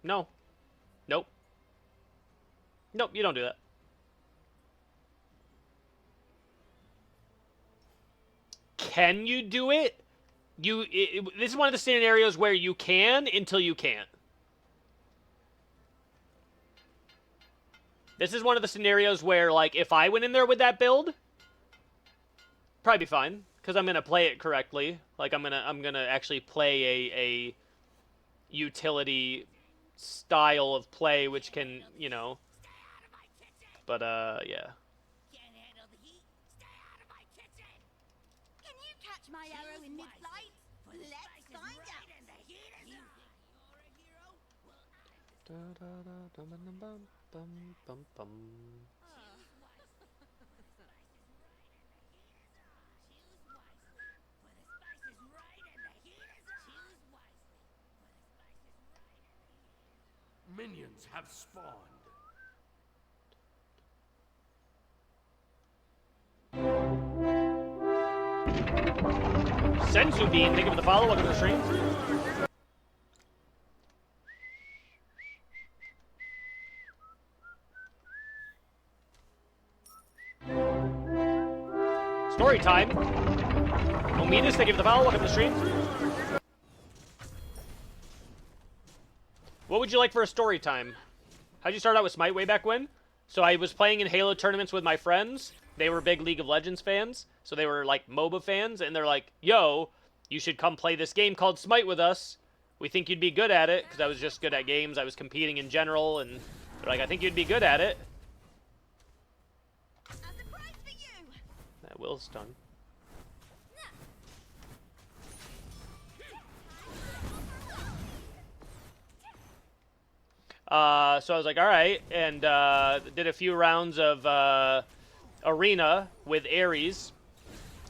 No. Nope. Nope, you don't do that. Can you do it? This is one of the scenarios where you can until you can't. This is one of the scenarios where, like, if I went in there with that build, probably be fine, because I'm gonna play it correctly. Like, I'm gonna actually play a utility style of play, which can, you know. But yeah. Can you catch my arrow in mid-flight? Let's find out. Minions have spawned. Senzu Bean, thank you for the follow. Welcome to the stream. Story time. Omidas, thank you for the follow. Welcome to the stream. What would you like for a story time? How'd you start out with Smite way back when? So I was playing in Halo tournaments with my friends. They were big League of Legends fans. So they were like MOBA fans. And they're like, yo, you should come play this game called Smite with us. We think you'd be good at it. Because I was just good at games. I was competing in general. And they're like, I think you'd be good at it. A surprise for you. That Will's done. So I was like, all right, and did a few rounds of arena with Ares,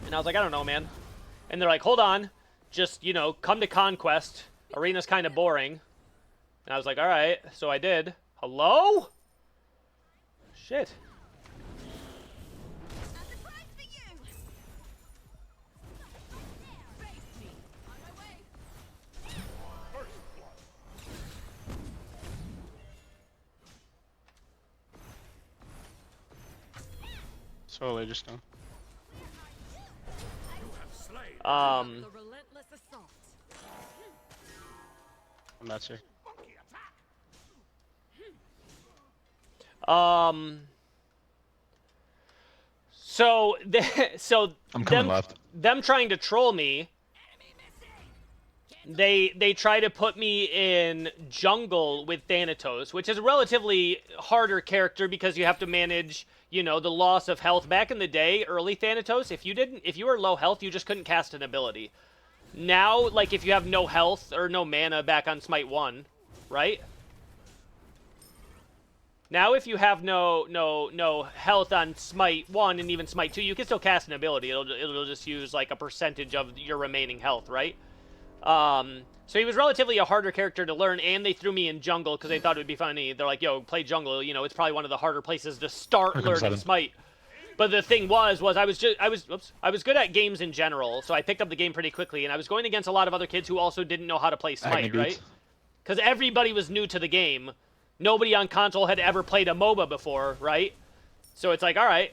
and I was like, I don't know, man. And they're like, hold on, just, you know, come to Conquest. Arena's kind of boring. And I was like, all right, so I did. Hello? Shit. A surprise for you. On my way. Slowly, just now. Um, The relentless assault. I'm not sure. so, I'm coming left. them trying to troll me, they try to put me in jungle with Thanatos, which is a relatively harder character because you have to manage, you know, the loss of health. Back in the day, early Thanatos, if you were low health, you just couldn't cast an ability. Now, like, if you have no health or no mana back on Smite 1, right? Now, if you have no health on Smite 1 and even Smite 2, you can still cast an ability. It'll just use, like, a percentage of your remaining health, right? So he was relatively a harder character to learn, and they threw me in jungle because they thought it would be funny. They're like, yo, play jungle, you know, it's probably one of the harder places to start learning Smite. But the thing was I was good at games in general, so I picked up the game pretty quickly, and I was going against a lot of other kids who also didn't know how to play Smite, right? Because everybody was new to the game. Nobody on console had ever played a MOBA before, right? So it's like, all right,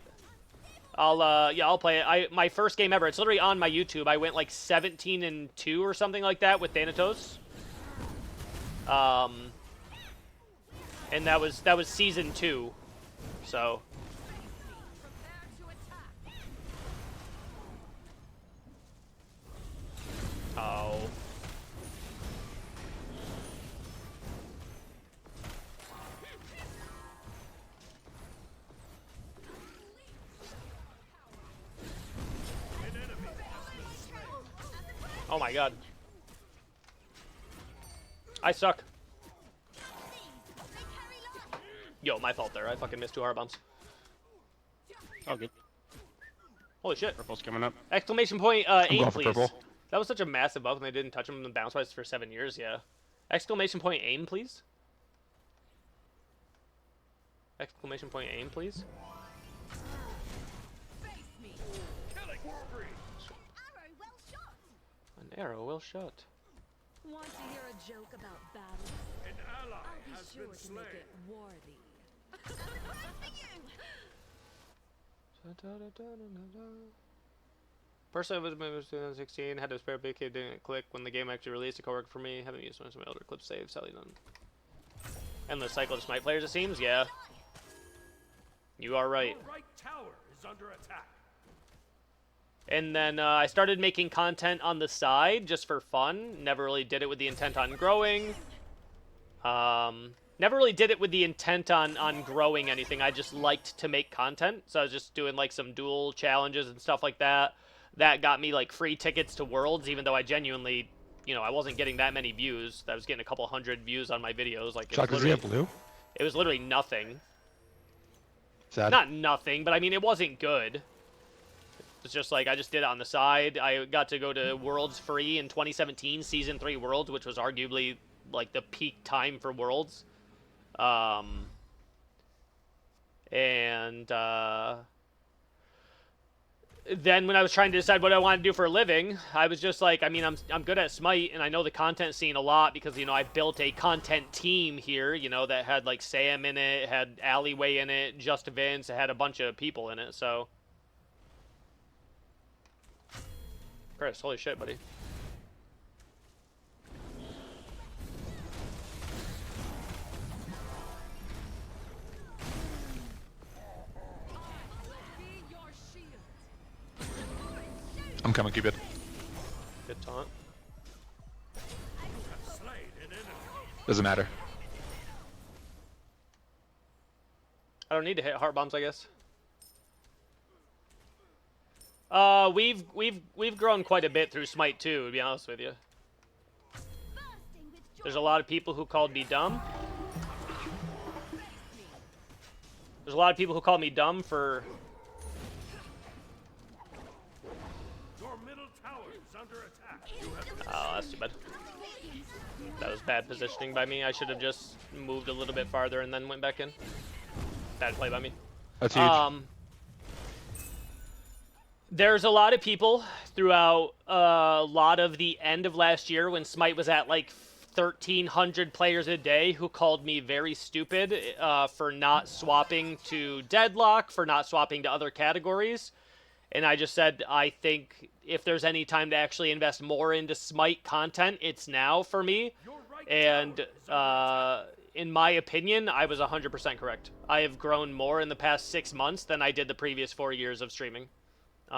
I'll play it. My first game ever. It's literally on my YouTube. I went like 17-2 or something like that with Thanatos. And that was season 2. So. Oh. Oh my god. I suck. Yo, my fault there. I fucking missed 2 hard bombs. Oh, good. Holy shit. Purple's coming up. Exclamation point, I'm aim, going for please. purple. That was such a massive buff and they didn't touch him in the bounce wise for 7 years, yeah. Exclamation point, aim, please. Exclamation point, aim, please. Arrow well shot. An arrow well shot. Want to hear a joke about battles? An ally I'll be has sure been to slain. make it worthy. Personally, I was 2016, had to spare big kid, didn't click when the game actually released. A coworker for me, haven't used one of my older clip saves, sadly none. Endless cycle to Smite players, it seems? Yeah. You are right. Your right tower is under attack. And then I started making content on the side just for fun. Never really did it with the intent on growing. Never really did it with the intent on growing anything. I just liked to make content. So I was just doing like some duel challenges and stuff like that. That got me like free tickets to Worlds, even though I genuinely, you know, I wasn't getting that many views. I was getting a couple hundred views on my videos. Like, Shock, does he have blue? it was literally nothing. Sad. Not nothing, but I mean, it wasn't good. It's just like, I just did it on the side. I got to go to Worlds free in 2017, Season 3 Worlds, which was arguably, like, the peak time for Worlds. Then when I was trying to decide what I wanted to do for a living, I was just like, I mean, I'm good at Smite, and I know the content scene a lot because, you know, I built a content team here, you know, that had, like, Sam in it, had Alleyway in it, Just Vince, it had a bunch of people in it, so... Chris, holy shit, buddy. I'm coming, Cupid. Good taunt. Doesn't matter. I don't need to hit heart bombs, I guess. We've grown quite a bit through Smite 2, to be honest with you. There's a lot of people who called me dumb. There's a lot of people who called me dumb for... Your middle tower is under attack. Oh, that's too bad. That was bad positioning by me. I should have just moved a little bit farther and then went back in. Bad play by me. That's huge. There's a lot of people throughout a lot of the end of last year when Smite was at like 1,300 players a day who called me very stupid for not swapping to Deadlock, for not swapping to other categories. And I just said, I think if there's any time to actually invest more into Smite content, it's now for me. And in my opinion, I was 100% correct. I have grown more in the past 6 months than I did the previous 4 years of streaming. There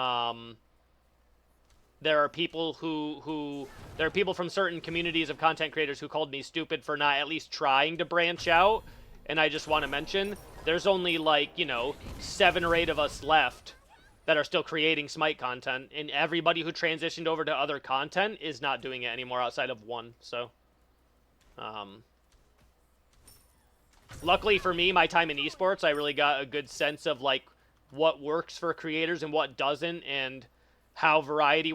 are people there are people from certain communities of content creators who called me stupid for not at least trying to branch out. And I just want to mention, there's only like, you know, 7 or 8 of us left that are still creating Smite content, and everybody who transitioned over to other content is not doing it anymore outside of one, so. Luckily for me, my time in esports, I really got a good sense of, like, what works for creators and what doesn't, and how variety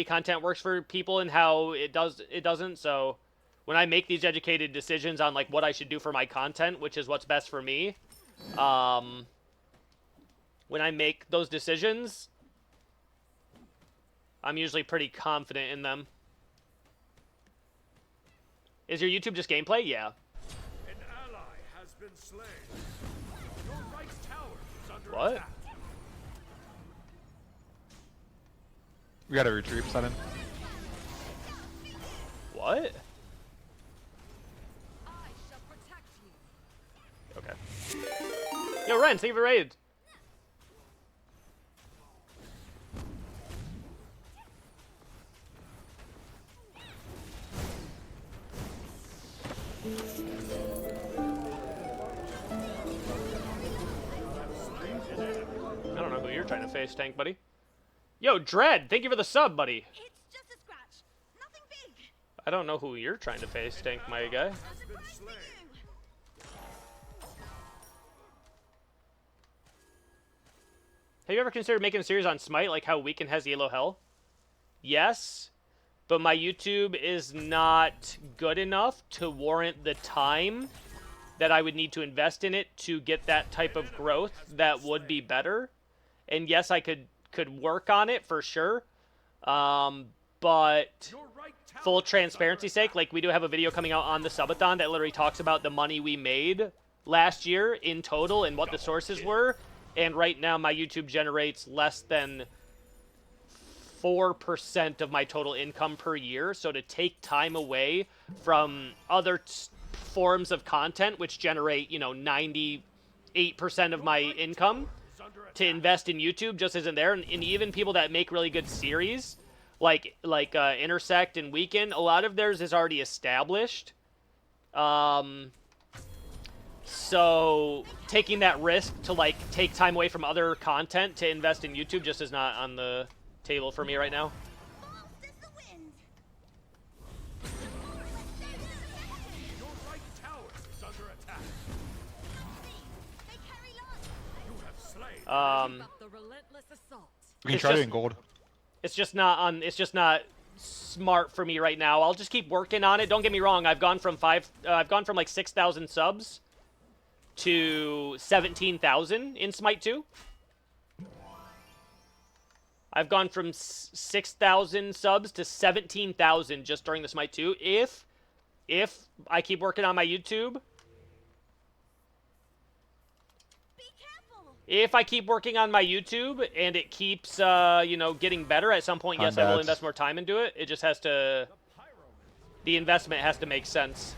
content works for people and how it doesn't, so when I make these educated decisions on, like, what I should do for my content, which is what's best for me, when I make those decisions, I'm usually pretty confident in them. Is your YouTube just gameplay? Yeah. An ally has been slain. Your right tower is under What? attack. We gotta retreat, sudden. What? I shall protect you. Okay. Yo, Ren, thank you for raid. I don't know who you're trying to face, tank buddy. Yo, Dread, thank you for the sub, buddy. It's just a scratch. Nothing big. I don't know who you're trying to face, tank my guy. A surprise for you. Have you ever considered making a series on Smite, like how Weekend has Yellow Hell? Yes, but my YouTube is not good enough to warrant the time that I would need to invest in it to get that type of growth that would be better. And yes, I could work on it for sure, but Your right full transparency sake, like we do have a video coming out on the subathon that literally talks about the money we made last year in total and what the sources were. And right now my YouTube generates less than 4% of my total income per year. So to take time away from other forms of content, which generate, you know, 98% of my income, to invest in YouTube just isn't there. And even people that make really good series, like Intersect and Weekend, a lot of theirs is already established. So taking that risk to like take time away from other content to invest in YouTube just is not on the table for me right now. Fast as the wind. Your right tower is under attack. They carry light. You have slain. Up the relentless assault. We can It's try it just- in gold. It's just not smart for me right now. I'll just keep working on it. Don't get me wrong. I've gone from like 6,000 subs to 17,000 in Smite 2. I've gone from 6,000 subs to 17,000 just during the Smite 2. If I keep working on my YouTube, Be careful. if I keep working on my YouTube and it keeps, you know, getting better at some point, yes, I will Unbats. invest more time into it. It just has to, the investment has to make sense.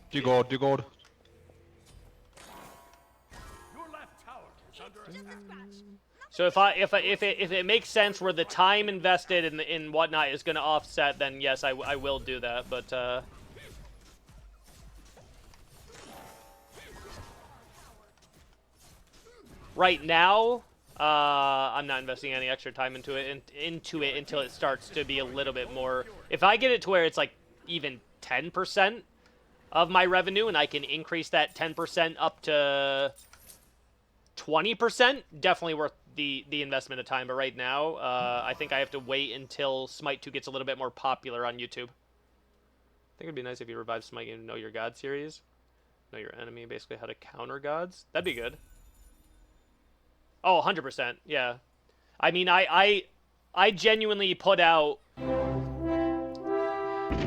Do gold, do gold. Your left tower is under attack. So if it makes sense where the time invested in whatnot is going to offset, then yes, I will do that. But right now, I'm not investing any extra time into it until it starts to be a little bit more. If I get it to where it's like even 10% of my revenue, and I can increase that 10% up to 20%, definitely worth the investment of time. But right now, I think I have to wait until Smite 2 gets a little bit more popular on YouTube. I think it'd be nice if you revive Smite and Know Your God series. Know your enemy, basically how to counter gods. That'd be good. Oh, 100%, yeah. I mean, I genuinely put out...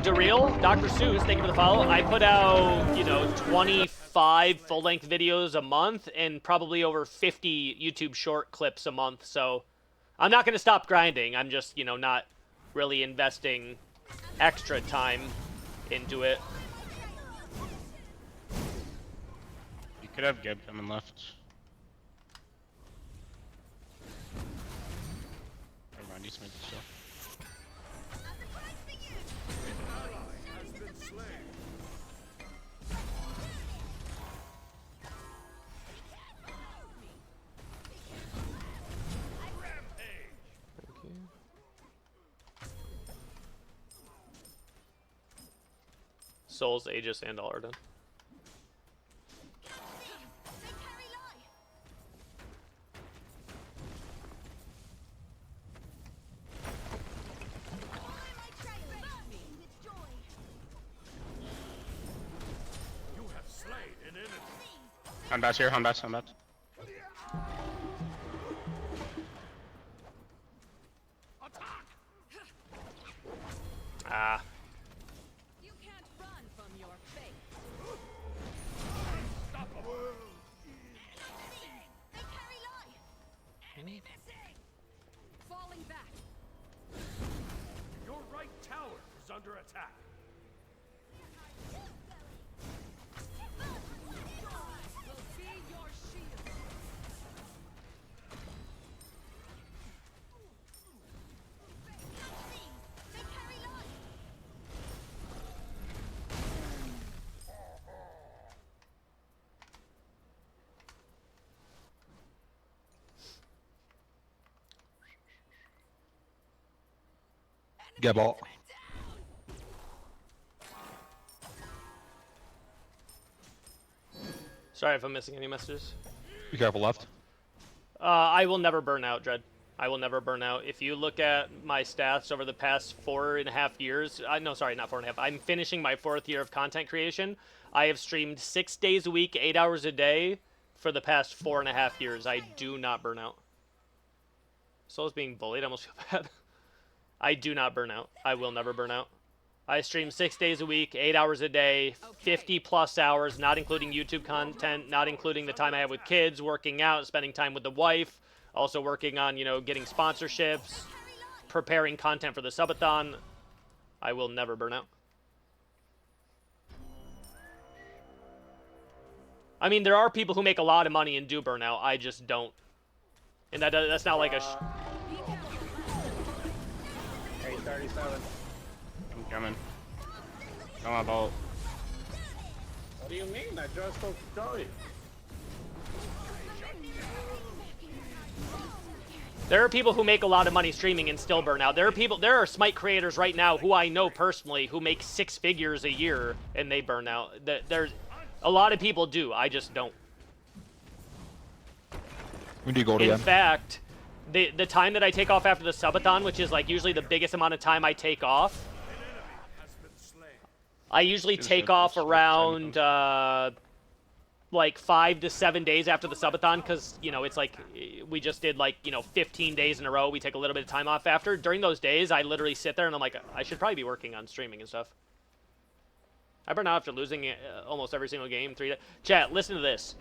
Daryl, Dr. Seuss, thank you for the follow. I put out, you know, 25 full-length videos a month and probably over 50 YouTube short clips a month. So I'm not going to stop grinding. I'm just, you know, not really investing extra time into it. You could have Geb coming left. Never mind, he's made the show. Has been slain. Souls, Aegis, and Alardan. They carry light. Follow my trail. Burn me with joy. You have slain an enemy. Unbats here, unbats, unbats. Ah. You can't run from your fate. They carry light. Falling back. Your right tower is under attack. Will be your shield. They carry light. Get ball. Sorry if I'm missing any messages. Be careful left. I will never burn out, Dread. I will never burn out. If you look at my stats over the past 4.5 years, no, sorry, not 4.5. I'm finishing my 4th year of content creation. I have streamed 6 days a week, 8 hours a day for the past 4.5 years. I do not burn out. Soul's being bullied. I almost feel bad. I do not burn out. I will never burn out. I stream 6 days a week, 8 hours a day, 50 plus hours, not including YouTube content, not including the time I have with kids, working out, spending time with the wife, also working on, you know, getting sponsorships, preparing content for the subathon. I will never burn out. I mean, there are people who make a lot of money and do burn out. I just don't. And that's not like a... 837. I'm coming. Come on, bolt. What do you mean? I just took Joey. There are people who make a lot of money streaming and still burn out. There are Smite creators right now who I know personally who make 6 figures a year and they burn out. There's a lot of people do. I just don't. We do gold In again. fact, the time that I take off after the subathon, which is like usually the biggest amount of time I take off, I usually take off around like 5 to 7 days after the subathon, because, you know, it's like we just did like, you know, 15 days in a row. We take a little bit of time off after. During those days, I literally sit there and I'm like, I should probably be working on streaming and stuff. I burn out after losing almost every single game. Chat, listen to this.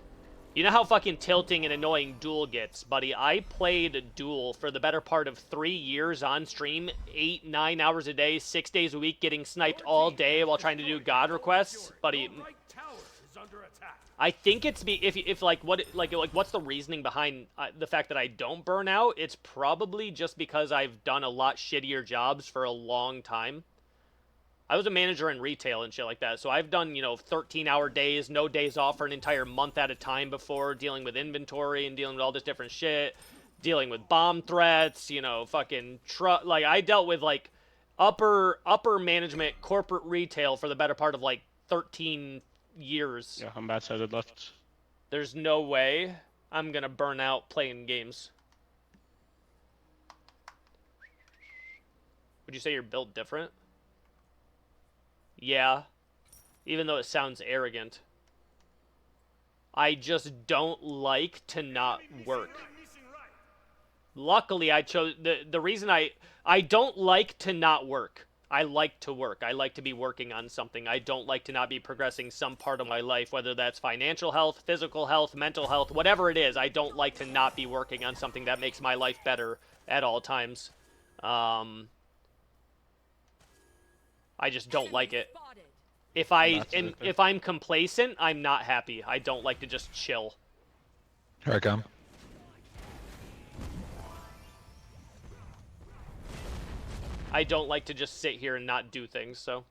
You know how fucking tilting and annoying Duel gets, buddy? I played Duel for the better part of 3 years on stream, 8, 9 hours a day, 6 days a week, getting sniped all day while trying to do God requests, buddy. Right tower is under attack. I think it's if like what's the reasoning behind the fact that I don't burn out? It's probably just because I've done a lot shittier jobs for a long time. I was a manager in retail and shit like that, so I've done, you know, 13-hour days, no days off for an entire month at a time before, dealing with inventory and dealing with all this different shit, dealing with bomb threats, you know, fucking like I dealt with like upper management corporate retail for the better part of like 13 years. Yeah, I'm bad sided left. There's no way I'm gonna burn out playing games. Would you say you're built different? Yeah, even though it sounds arrogant. I just don't like to not work. Luckily, I chose the reason I don't like to not work. I like to work. I like to be working on something. I don't like to not be progressing some part of my life, whether that's financial health, physical health, mental health, whatever it is. I don't like to not be working on something that makes my life better at all times. I just don't like it. If I'm complacent, I'm not happy. I don't like to just chill. Here I come. I don't like to just sit here and not do things, so.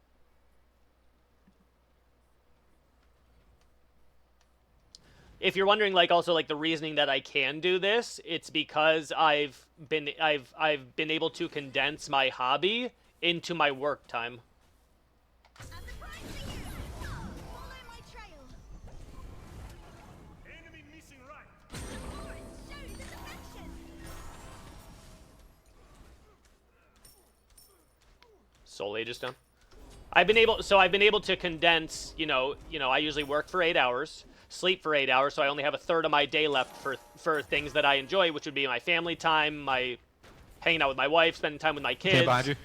If you're wondering, like, also, like, the reasoning that I can do this, it's because I've been able to condense my hobby into my work time. As a prize for you. Follow my trail. Enemy missing right. Forest shows its affection. Soul Age is done. I've been able to condense, you know, I usually work for 8 hours, sleep for 8 hours, so I only have a third of my day left for things that I enjoy, which would be my family time, my hanging out with my wife, spending time with my kids, behind you.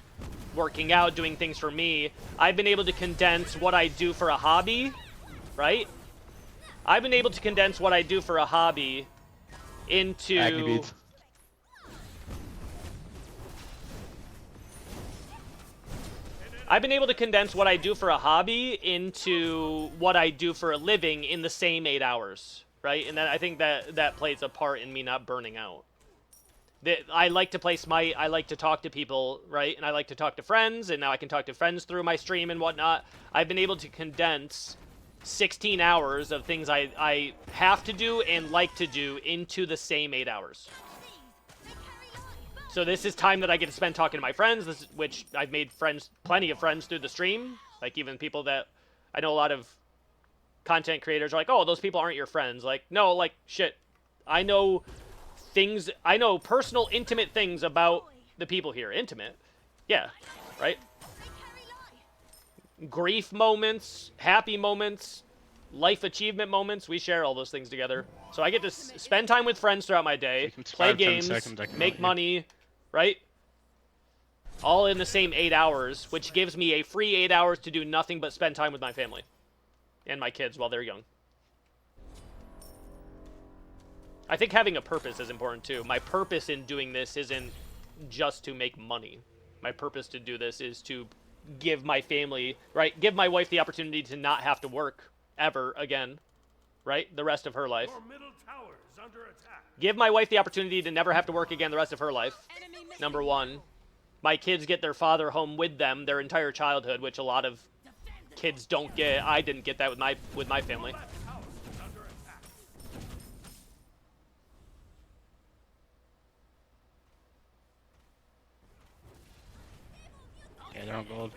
working out, doing things for me. I've been able to condense what I do for a hobby, right? I've been able to condense what I do for a hobby into... Agni beads. I've been able to condense what I do for a hobby into what I do for a living in the same 8 hours, right? And I think that plays a part in me not burning out. I like to play Smite, I like to talk to people, right? And I like to talk to friends, and now I can talk to friends through my stream and whatnot. I've been able to condense 16 hours of things I have to do and like to do into the same 8 hours. They carry life. So this is time that I get to spend talking to my friends, which I've made plenty of friends through the stream. Like, even people that, I know a lot of content creators are like, oh, those people aren't your friends. Like, no, like, shit. I know things. I know personal, intimate things about the people here. Intimate, yeah, right. They carry life. Grief moments, happy moments, life achievement moments. We share all those things together. So I get to spend time with friends throughout my day, Freaking play 5, 10 games, seconds, I can make mount you. money, right? All in the same 8 hours, which gives me a free 8 hours to do nothing but spend time with my family and my kids while they're young. I think having a purpose is important too. My purpose in doing this isn't just to make money. My purpose to do this is to give my family, right? Give my wife the opportunity to not have to work ever again, right? The rest of her life. Your middle tower is under attack. Give my wife the opportunity to never have to work again the rest of her life. Enemy missing. Number one. My kids get their father home with them their entire childhood, which a lot of kids don't get. I didn't get that with my family. Left tower is under attack. Yeah, they're on gold.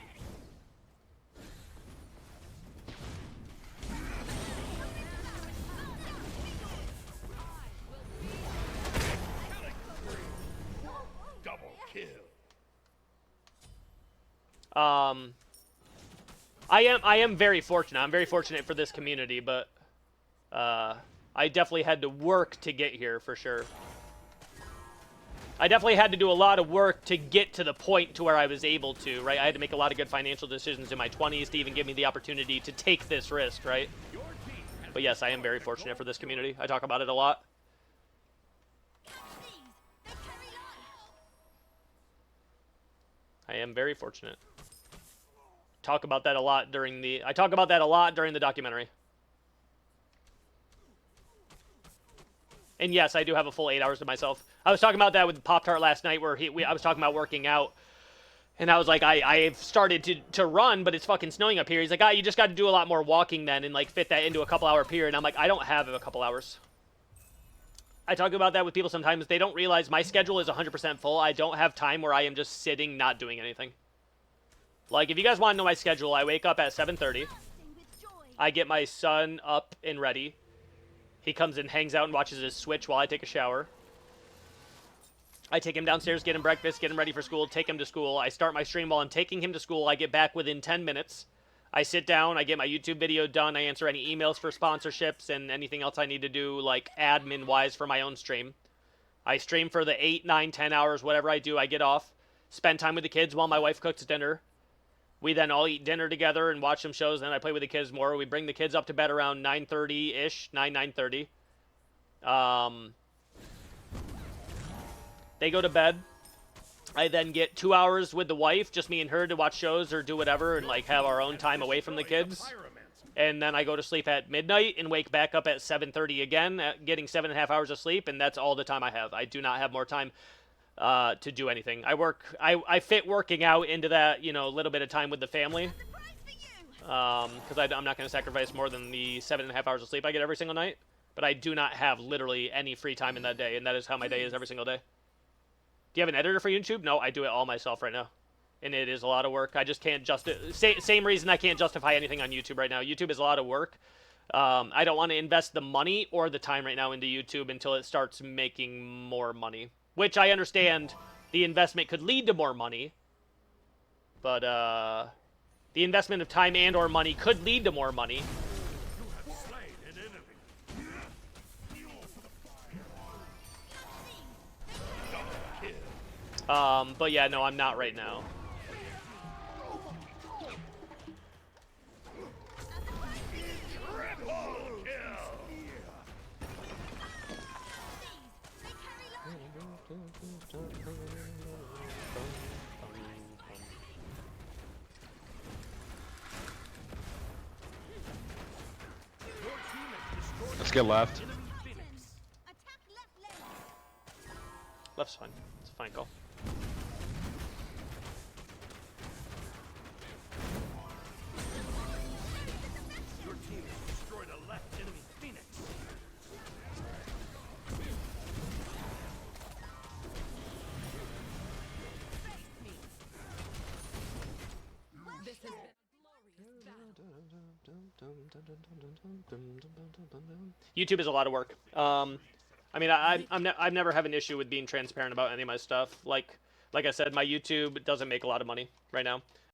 Double kill. I am very fortunate. I'm very fortunate for this community, but I definitely had to work to get here for sure. I definitely had to do a lot of work to get to the point to where I was able to, right? I had to make a lot of good financial decisions in my 20s to even give me the opportunity to take this risk, right? Your team has But yes, I am very fortunate for this community. I talk about it a lot. These, they carry life. I am very fortunate. Talk about that a lot during the. I talk about that a lot during the documentary. And yes, I do have a full 8 hours to myself. I was talking about that with Pop Tart last night, where I was talking about working out, and I was like, I've started to run, but it's fucking snowing up here. He's like, you just got to do a lot more walking then, and like fit that into a couple hour period. And I'm like, I don't have a couple hours. I talk about that with people sometimes. They don't realize my schedule is 100% full. I don't have time where I am just sitting, not doing anything. Like, if you guys want to know my schedule, I wake up at 7:30. Sing with joy. I get my son up and ready. He comes and hangs out and watches his Switch while I take a shower. I take him downstairs, get him breakfast, get him ready for school, take him to school. I start my stream while I'm taking him to school. I get back within 10 minutes. I sit down, I get my YouTube video done, I answer any emails for sponsorships and anything else I need to do, like admin-wise for my own stream. I stream for the 8, 9, 10 hours, whatever I do, I get off. Spend time with the kids while my wife cooks dinner. We then all eat dinner together and watch some shows, then I play with the kids more. We bring the kids up to bed around 9:30-ish, 9:30. They go to bed. I then get 2 hours with the wife, just me and her, to watch shows or do whatever and like have our own time away from the kids. And then I go to sleep at midnight and wake back up at 7:30 again, getting 7.5 hours of sleep, and that's all the time I have. I do not have more time to do anything. I fit working out into that, you know, little bit of time with the family. Surprise for you. Because I'm not going to sacrifice more than the 7.5 hours of sleep I get every single night. But I do not have literally any free time in that day, and that is how my day is every single day. Do you have an editor for YouTube? No, I do it all myself right now. And it is a lot of work. I just can't same reason I can't justify anything on YouTube right now. YouTube is a lot of work. I don't want to invest the money or the time right now into YouTube until it starts making more money. Which I understand the investment could lead to more money. But the investment of time and or money could lead to more money. You have slain an enemy. But yeah, no, I'm not right now. Let's get left. Attack left leg. Left's fine. It's a fine call. Your team has destroyed a left enemy Phoenix. This has been a glorious battle. YouTube is a lot of work. I mean, I've never have an issue with being transparent about any of my stuff. Like I said, my YouTube doesn't make a lot of money right now.